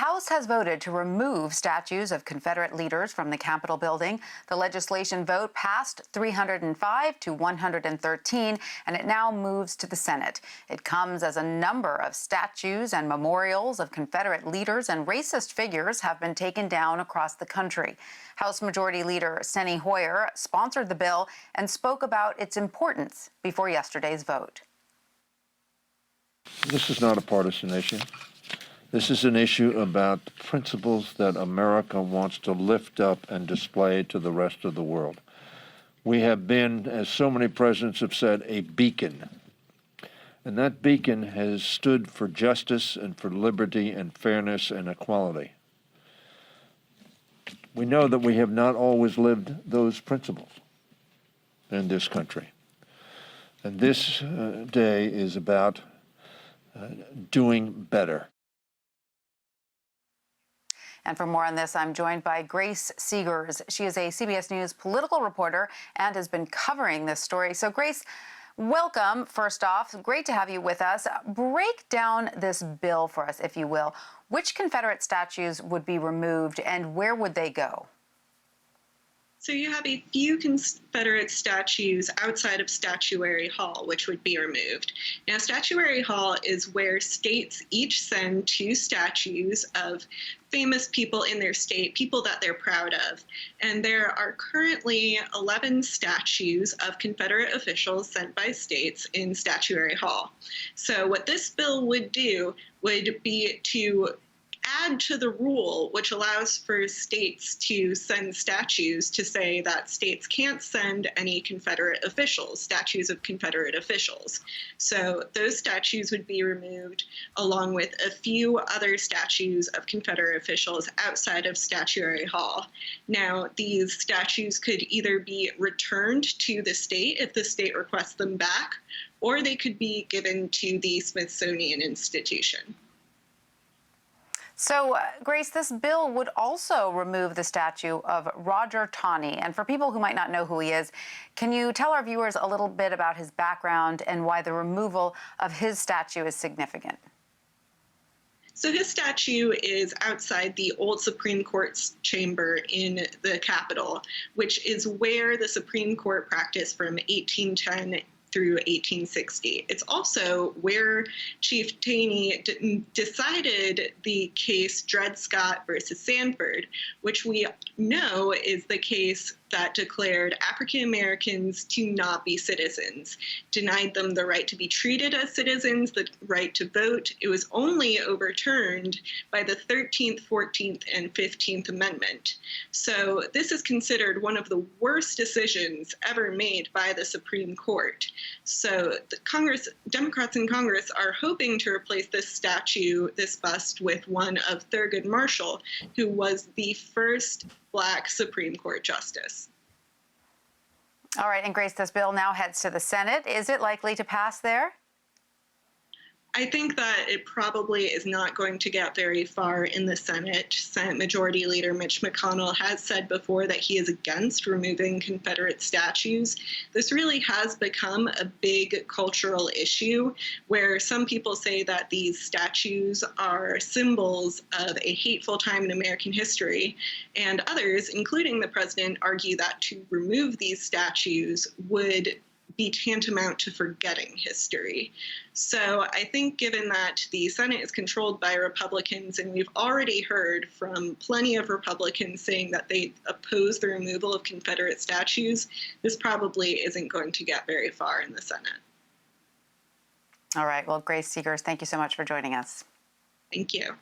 House has voted to remove statues of Confederate leaders from the Capitol building. The legislation vote passed 305 to 113, and it now moves to the Senate. It comes as a number of statues and memorials of Confederate leaders and racist figures have been taken down across the country. House Majority Leader Steny Hoyer sponsored the bill and spoke about its importance before yesterday's vote. This is not a partisan issue. This is an issue about principles that America wants to lift up and display to the rest of the world. We have been, as so many presidents have said, a beacon. And that beacon has stood for justice and for liberty and fairness and equality. We know that we have not always lived those principles in this country. And this day is about doing better. And for more on this, I'm joined by Grace Segers. She is a CBS News political reporter and has been covering this story. So, Grace, welcome, first off. Great to have you with us. Break down this bill for us, if you will. Which Confederate statues would be removed and where would they go? So you have a few Confederate statues outside of Statuary Hall, which would be removed. Now, Statuary Hall is where states each send two statues of famous people in their state, people that they're proud of. And there are currently 11 statues of Confederate officials sent by states in Statuary Hall. So what this bill would do would be to add to the rule, which allows for states to send statues to say that states can't send any Confederate officials, statues of Confederate officials. So those statues would be removed along with a few other statues of Confederate officials outside of Statuary Hall. Now, these statues could either be returned to the state if the state requests them back, or they could be given to the Smithsonian Institution. So, Grace, this bill would also remove the statue of Roger Taney. And for people who might not know who he is, can you tell our viewers a little bit about his background and why the removal of his statue is significant? So his statue is outside the old Supreme Court's chamber in the Capitol, which is where the Supreme Court practiced from 1810 through 1860. It's also where Chief Taney decided the case Dred Scott versus Sanford, which we know is the case that declared African Americans to not be citizens, denied them the right to be treated as citizens, the right to vote. It was only overturned by the 13th, 14th, and 15th Amendment. So this is considered one of the worst decisions ever made by the Supreme Court. So the Democrats in Congress are hoping to replace this statue, this bust, with one of Thurgood Marshall, who was the first Black Supreme Court justice. All right, and Grace, this bill now heads to the Senate. Is it likely to pass there? I think that it probably is not going to get very far in the Senate. Senate Majority Leader Mitch McConnell has said before that he is against removing Confederate statues. This really has become a big cultural issue where some people say that these statues are symbols of a hateful time in American history, and others, including the president, argue that to remove these statues would be tantamount to forgetting history. So I think given that the Senate is controlled by Republicans, and we've already heard from plenty of Republicans saying that they oppose the removal of Confederate statues, this probably isn't going to get very far in the Senate. All right. Well, Grace Segers, thank you so much for joining us. Thank you.